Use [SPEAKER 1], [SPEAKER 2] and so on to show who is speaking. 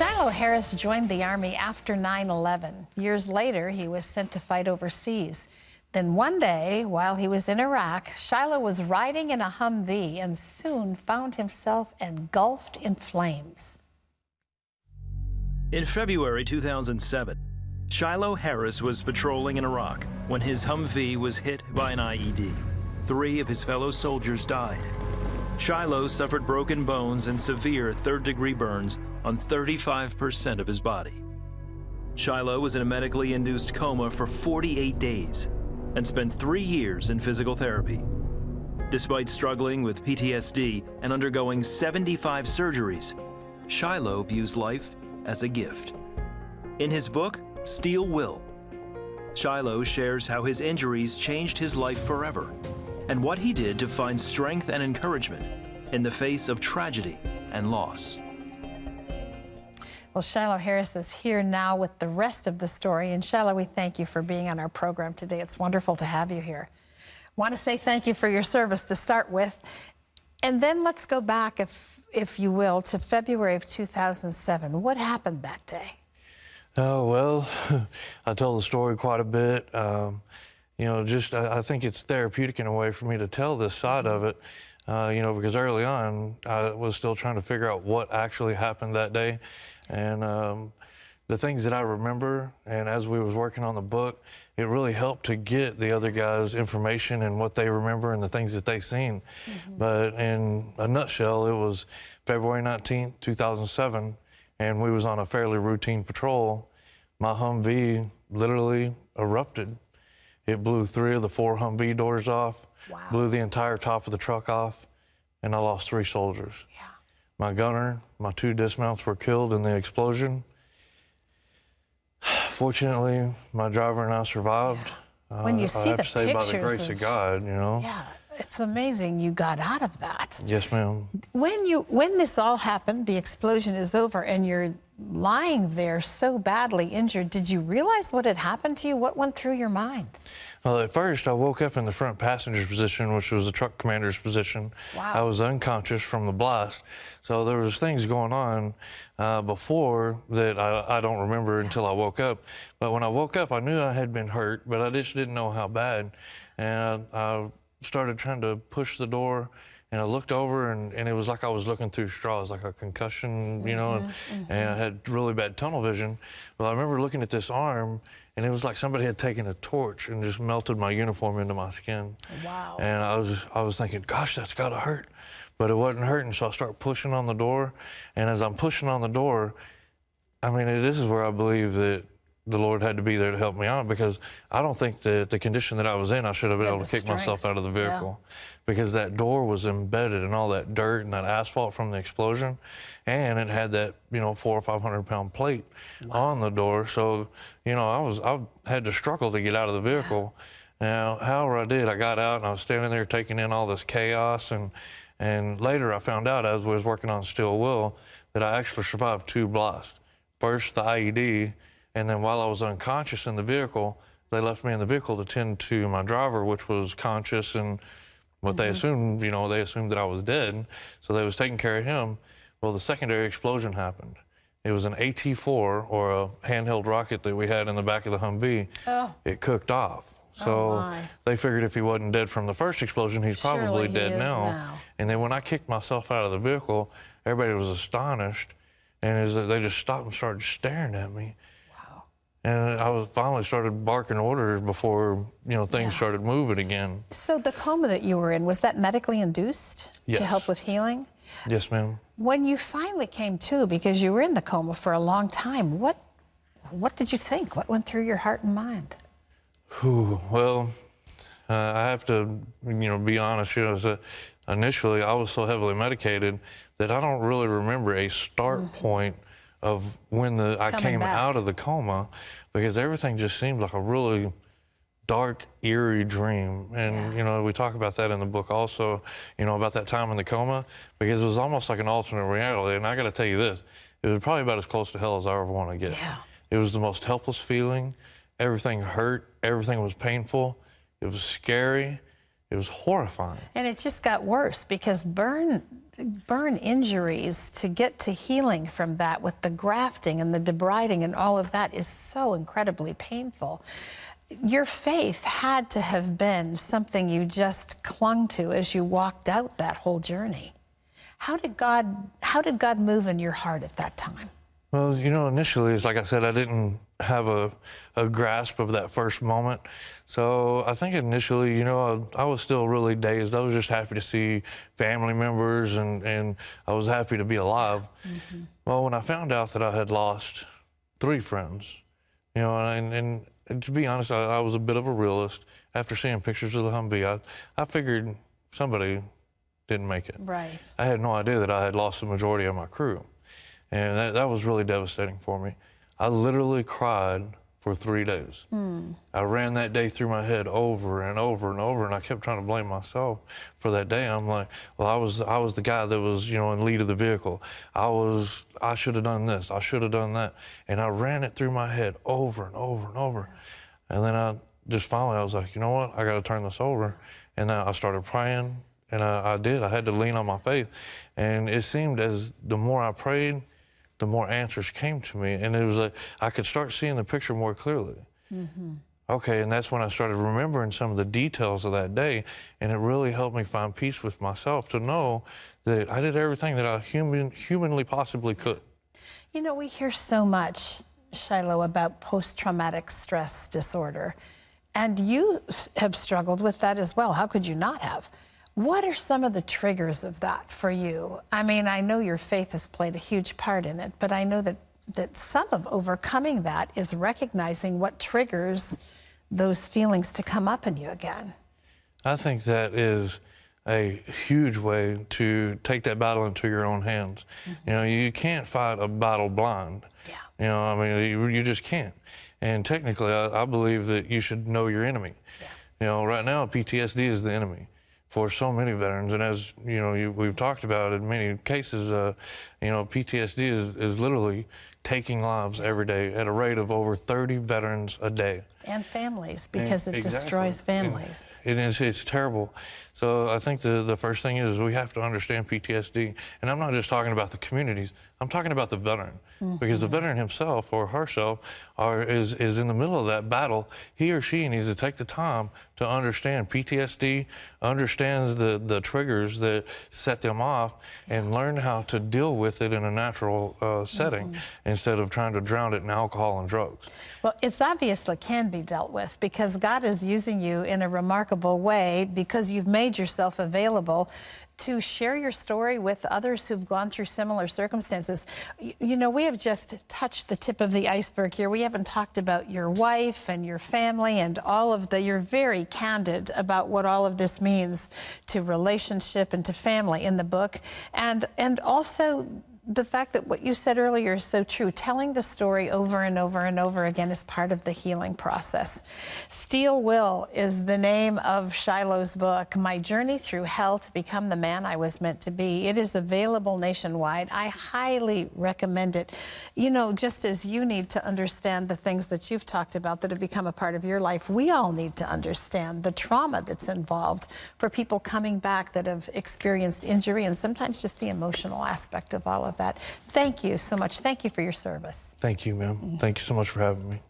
[SPEAKER 1] Shilo Harris joined the Army after 9/11. Years later, he was sent to fight overseas. Then one day, while he was in Iraq, Shilo was riding in a Humvee and soon found himself engulfed in flames.
[SPEAKER 2] In February 2007, Shilo Harris was patrolling in Iraq when his Humvee was hit by an IED. 3 of his fellow soldiers died. Shilo suffered broken bones and severe third-degree burns on 35% of his body. Shilo was in a medically induced coma for 48 days and spent 3 years in physical therapy. Despite struggling with PTSD and undergoing 75 surgeries, Shilo views life as a gift. In his book, Steel Will, Shilo shares how his injuries changed his life forever and what he did to find strength and encouragement in the face of tragedy and loss.
[SPEAKER 1] Well, Shilo Harris is here now with the rest of the story. And Shilo, we thank you for being on our program today. It's wonderful to have you here. Want to say thank you for your service to start with. And then let's go back, if you will, to February of 2007. What happened that day?
[SPEAKER 3] Oh, well, I tell the story quite a bit. You know, I think it's therapeutic in a way for me to tell this side of it, you know, because early on I was still trying to figure out what actually happened that day. And the things that I remember, and as we was working on the book, it really helped to get the other guys information and what they remember and the things that they seen. But in a nutshell, it was February 19th, 2007, and we was on a fairly routine patrol. My Humvee literally erupted. It blew 3 of the 4 Humvee doors off, blew the entire top of the truck off, and I lost 3 soldiers.
[SPEAKER 1] Yeah.
[SPEAKER 3] My gunner, my 2 dismounts were killed in the explosion. Fortunately, my driver and I survived.
[SPEAKER 1] When you see
[SPEAKER 3] I have
[SPEAKER 1] the
[SPEAKER 3] to say, by the
[SPEAKER 1] pictures
[SPEAKER 3] grace of God, you know.
[SPEAKER 1] Yeah, it's amazing you got out of that.
[SPEAKER 3] Yes, ma'am.
[SPEAKER 1] When this all happened, the explosion is over, and you're lying there so badly injured, did you realize what had happened to you? What went through your mind?
[SPEAKER 3] Well, at first, I woke up in the front passenger's position, which was the truck commander's position.
[SPEAKER 1] Wow.
[SPEAKER 3] I was unconscious from the blast. So there was things going on before that I don't remember until I woke up. But when I woke up, I knew I had been hurt, but I just didn't know how bad. And I started trying to push the door, and I looked over, and it was like I was looking through straws, like a concussion, you know, and I had really bad tunnel vision. But I remember looking at this arm, and it was like somebody had taken a torch and just melted my uniform into my skin.
[SPEAKER 1] Wow.
[SPEAKER 3] And I was thinking, gosh, that's gotta hurt. But it wasn't hurting, so I start pushing on the door. And as I'm pushing on the door, I mean, this is where I believe that the Lord had to be there to help me out, because I don't think that the condition that I was in, I should have been able to kick myself out of the vehicle. Because that door was embedded in all that dirt and that asphalt from the explosion. And it had that, you know, 400 or 500 pound plate on the door. So, you know, I had to struggle to get out of the vehicle. Now, however I did, I got out and I was standing there taking in all this chaos. And later I found out, as we was working on Steel Will, that I actually survived 2 blasts. First, the IED, and then while I was unconscious in the vehicle, they left me in the vehicle to tend to my driver, which was conscious, and what they assumed, you know, they assumed that I was dead, so they was taking care of him. Well, the secondary explosion happened. It was an AT-4, or a handheld rocket that we had in the back of the Humvee. Oh. It cooked off. So they figured if he wasn't dead from the first explosion, he's probably dead now. And then when I kicked myself out of the vehicle, everybody was astonished, and they just stopped and started staring at me. Wow. And I finally started barking orders before, you know, things started moving again.
[SPEAKER 1] So the coma that you were in, was that medically induced to help with healing?
[SPEAKER 3] Yes, ma'am. When
[SPEAKER 1] you finally came to, because you were in the coma for a long time, what did you think? What went through your heart and mind?
[SPEAKER 3] Well, I have to, you know, be honest. You know, initially I was so heavily medicated that I don't really remember a start point of when I came out of the coma, because everything just seemed like a really dark, eerie dream. And, you know, we talk about that in the book also, you know, about that time in the coma, because it was almost like an alternate reality. And I got to tell you this, it was probably about as close to hell as I ever want to get. Yeah. It was the most helpless feeling. Everything hurt. Everything was painful. It was scary. It was horrifying.
[SPEAKER 1] And it just got worse, because burn burn injuries, to get to healing from that with the grafting and the debriding and all of that is so incredibly painful. Your faith had to have been something you just clung to as you walked out that whole journey. How did God move in your heart at that time?
[SPEAKER 3] Well, you know, initially, it's like I said, I didn't have a grasp of that first moment. So I think initially, you know, I was still really dazed. I was just happy to see family members, and I was happy to be alive. Mm-hmm. Well, when I found out that I had lost 3 friends, you know, and to be honest, I was a bit of a realist. After seeing pictures of the Humvee, I figured somebody didn't make it.
[SPEAKER 1] Right.
[SPEAKER 3] I had no idea that I had lost the majority of my crew. And that was really devastating for me. I literally cried for 3 days. I ran that day through my head over and over and over, and I kept trying to blame myself for that day. I'm like, well, I was the guy that was, you know, in lead of the vehicle. I should have done this. I should have done that. And I ran it through my head over and over and over. And then I was like, you know what? I got to turn this over. And I started praying, and I did. I had to lean on my faith. And it seemed as the more I prayed, the more answers came to me. And it was like, I could start seeing the picture more clearly. Mm-hmm. Okay, and that's when I started remembering some of the details of that day, and it really helped me find peace with myself to know that I did everything that I humanly possibly could.
[SPEAKER 1] You know, we hear so much, Shilo, about post-traumatic stress disorder, and you have struggled with that as well. How could you not have? What are some of the triggers of that for you? I mean, I know your faith has played a huge part in it, but I know that some of overcoming that is recognizing what triggers those feelings to come up in you again. I
[SPEAKER 3] think that is a huge way to take that battle into your own hands. Mm-hmm. You know, you can't fight a battle blind.
[SPEAKER 1] Yeah.
[SPEAKER 3] You know, I mean, you just can't. And technically, I believe that you should know your enemy. Yeah. You know, right now, PTSD is the enemy for so many veterans, and as you know, we've talked about in many cases, you know, PTSD is literally taking lives every day at a rate of over 30 veterans a day.
[SPEAKER 1] And families, because it destroys families.
[SPEAKER 3] It's terrible. So I think the first thing is we have to understand PTSD. And I'm not just talking about the communities, I'm talking about the veteran. Mm-hmm. Because the veteran himself or herself is in the middle of that battle. He or she needs to take the time to understand PTSD, understands the triggers that set them off, and learn how to deal with it in a natural setting instead of trying to drown it in alcohol and drugs.
[SPEAKER 1] Well, it's obvious it can be dealt with because God is using you in a remarkable way because you've made yourself available to share your story with others who've gone through similar circumstances. You know, we have just touched the tip of the iceberg here. We haven't talked about your wife and your family and all of you're very candid about what all of this means to relationship and to family in the book. And also the fact that what you said earlier is so true. Telling the story over and over and over again is part of the healing process. Steel Will is the name of Shilo's book, My Journey Through Hell to Become the Man I Was Meant to Be. It is available nationwide. I highly recommend it. You know, just as you need to understand the things that you've talked about that have become a part of your life, we all need to understand the trauma that's involved for people coming back that have experienced injury and sometimes just the emotional aspect of all of that. Thank you so much. Thank you for your service.
[SPEAKER 3] Thank you, ma'am. Thank you so much for having me.